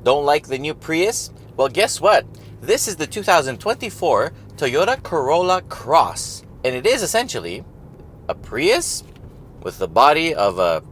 Don't like the new Prius? Well, guess what? This is the 2024 Toyota Corolla Cross, and it is essentially a Prius with the body of a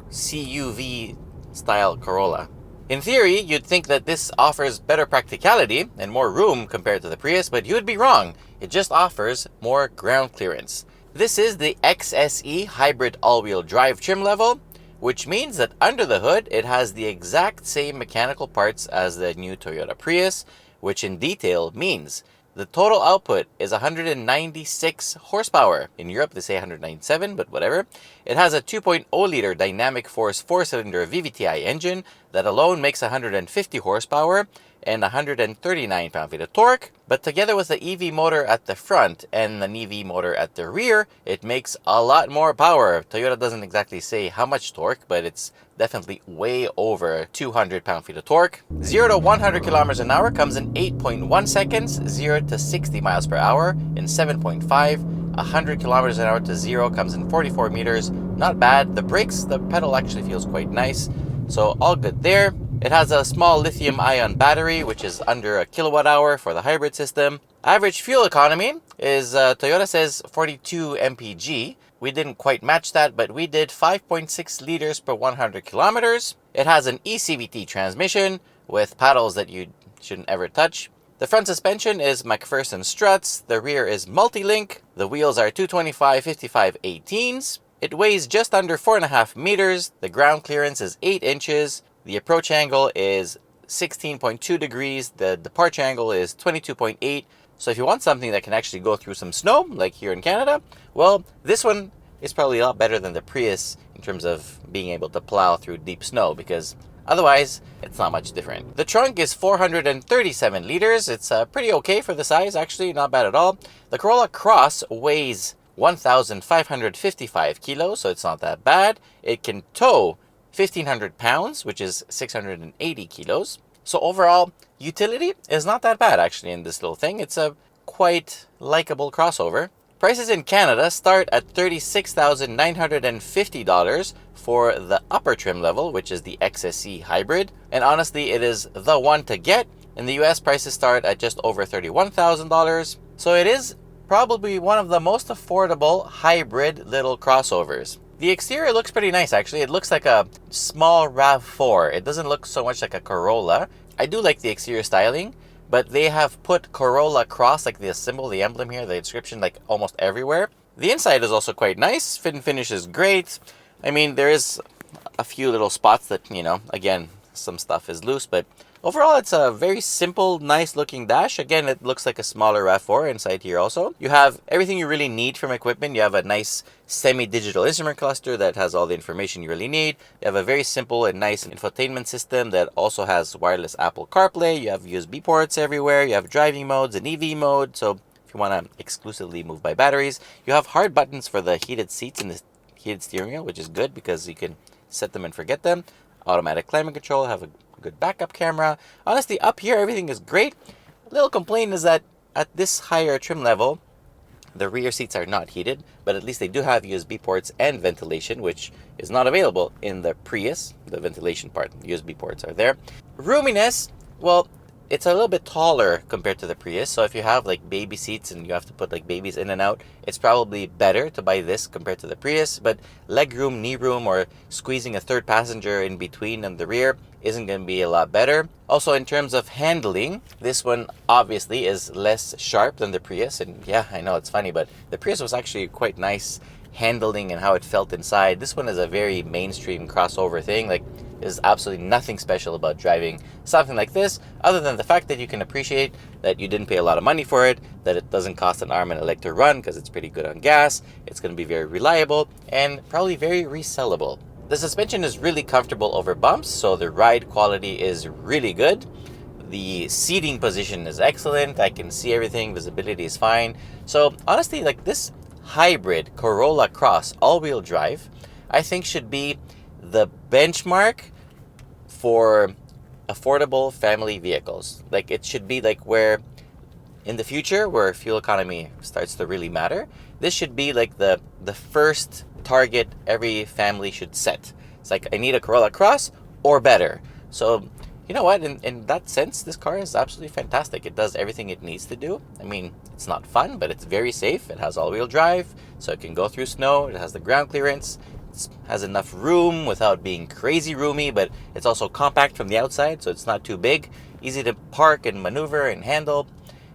CUV style Corolla. In theory, you'd think that this offers better practicality and more room compared to the Prius, but you would be wrong. It just offers more ground clearance. This is the XSE hybrid all-wheel drive trim level, which means that under the hood, it has the exact same mechanical parts as the new Toyota Prius, which in detail means the total output is 196 horsepower. In Europe, they say 197, but whatever. It has a 2.0-liter dynamic force 4-cylinder VVTi engine that alone makes 150 horsepower and 139 pound-feet of torque. But together with the EV motor at the front and an EV motor at the rear, it makes a lot more power. Toyota doesn't exactly say how much torque, but it's definitely way over 200 pound-feet of torque. 0 to 100 kilometers an hour comes in 8.1 seconds. 0 to 60 miles per hour in 7.5. 100 kilometers an hour to 0 comes in 44 meters. Not bad. The brakes, the pedal actually feels quite nice. So all good there. It has a small lithium-ion battery, which is under a kilowatt hour for the hybrid system. Average fuel economy is, Toyota says 42 mpg. We didn't quite match that, but we did 5.6 liters per 100 kilometers. It has an eCVT transmission with paddles that you shouldn't ever touch. The front suspension is McPherson struts. The rear is multi-link. The wheels are 225/55/18s. It weighs just under 4.5 meters. The ground clearance is 8 inches. The approach angle is 16.2 degrees. The departure angle is 22.8. So if you want something that can actually go through some snow, like here in Canada, well, this one is probably a lot better than the Prius in terms of being able to plow through deep snow, because otherwise, it's not much different. The trunk is 437 liters. It's pretty okay for the size, actually, not bad at all. The Corolla Cross weighs 1,555 kilos, so it's not that bad. It can tow 1,500 pounds, which is 680 kilos. So overall, utility is not that bad, actually, in this little thing. It's a quite likable crossover. Prices in Canada start at $36,950 for the upper trim level, which is the XSE hybrid. And honestly, it is the one to get. In the US, prices start at just over $31,000. So it is probably one of the most affordable hybrid little crossovers. The exterior looks pretty nice, actually. It looks like a small RAV4. It doesn't look so much like a Corolla. I do like the exterior styling, but they have put Corolla Cross, like the symbol, the emblem here, the inscription, like almost everywhere. The inside is also quite nice. Fit and finish is great. I mean, there is a few little spots that, you know, again, some stuff is loose, but overall, it's a very simple, nice looking dash. Again, it looks like a smaller RAV4 inside here also. You have everything you really need from equipment. You have a nice semi-digital instrument cluster that has all the information you really need. You have a very simple and nice infotainment system that also has wireless Apple CarPlay. You have USB ports everywhere. You have driving modes and EV mode. So if you want to exclusively move by batteries, you have hard buttons for the heated seats and the heated steering wheel, which is good because you can set them and forget them. Automatic climate control, have a good backup camera. Honestly, up here, everything is great. A little complaint is that at this higher trim level, the rear seats are not heated, but at least they do have USB ports and ventilation, which is not available in the Prius. The ventilation part, USB ports are there. Roominess, well, it's a little bit taller compared to the Prius, so if you have like baby seats and you have to put like babies in and out, it's probably better to buy this compared to the Prius. But leg room, knee room, or squeezing a third passenger in between and the rear isn't going to be a lot better. Also, in terms of handling, this one obviously is less sharp than the Prius. And yeah, I know it's funny, but the Prius was actually quite nice handling and how it felt inside. This one is a very mainstream crossover thing. Like, there's absolutely nothing special about driving something like this, other than the fact that you can appreciate that you didn't pay a lot of money for it, that it doesn't cost an arm and a leg to run because it's pretty good on gas. It's going to be very reliable and probably very resellable. The suspension is really comfortable over bumps, so the ride quality is really good. The seating position is excellent. I can see everything. Visibility is fine. So honestly, like this hybrid Corolla Cross all-wheel drive, I think should be the benchmark for affordable family vehicles. Like, it should be like where in the future where fuel economy starts to really matter, this should be like the first target every family should set. It's like, I need a Corolla Cross or better. So you know what? In that sense, this car is absolutely fantastic. It does everything it needs to do. I mean, it's not fun, but it's very safe. It has all-wheel drive, so it can go through snow. It has the ground clearance. It has enough room without being crazy roomy, but it's also compact from the outside, so it's not too big. Easy to park and maneuver and handle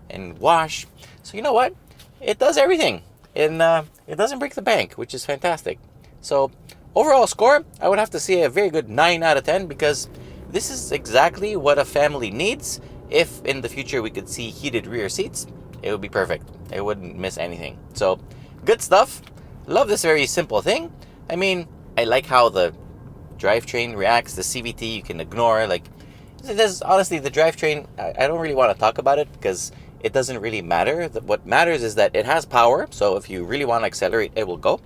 and wash. So you know what? It does everything. And it doesn't break the bank, which is fantastic. So overall score, I would have to say a very good 9 out of 10, because this is exactly what a family needs. If in the future we could see heated rear seats, it would be perfect. It wouldn't miss anything. So good stuff. Love this very simple thing. I mean, I like how the drivetrain reacts. The CVT you can ignore. Like, there's honestly the drivetrain, I don't really want to talk about it because it doesn't really matter. What matters is that it has power, so if you really want to accelerate, it will go.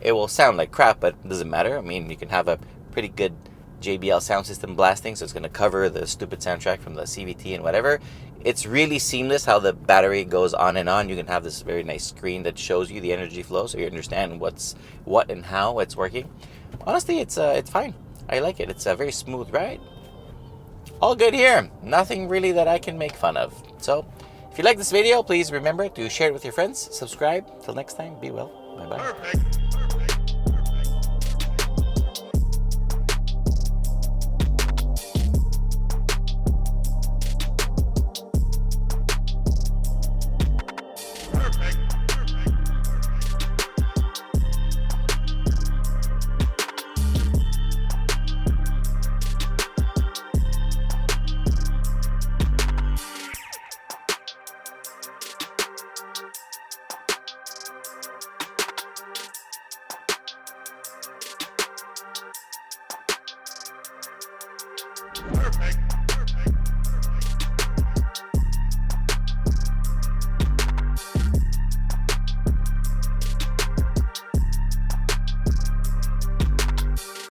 It will sound like crap, but it doesn't matter. I mean, you can have a pretty good JBL sound system blasting, so it's going to cover the stupid soundtrack from the CVT and whatever. It's really seamless how the battery goes on and on. You can have this very nice screen that shows you the energy flow, so you understand what's what and how it's working. Honestly, it's fine. I like it. It's a very smooth ride. All good here. Nothing really that I can make fun of. So if you like this video, please remember to share it with your friends, subscribe. Till next time, be well. Bye-bye. Perfect.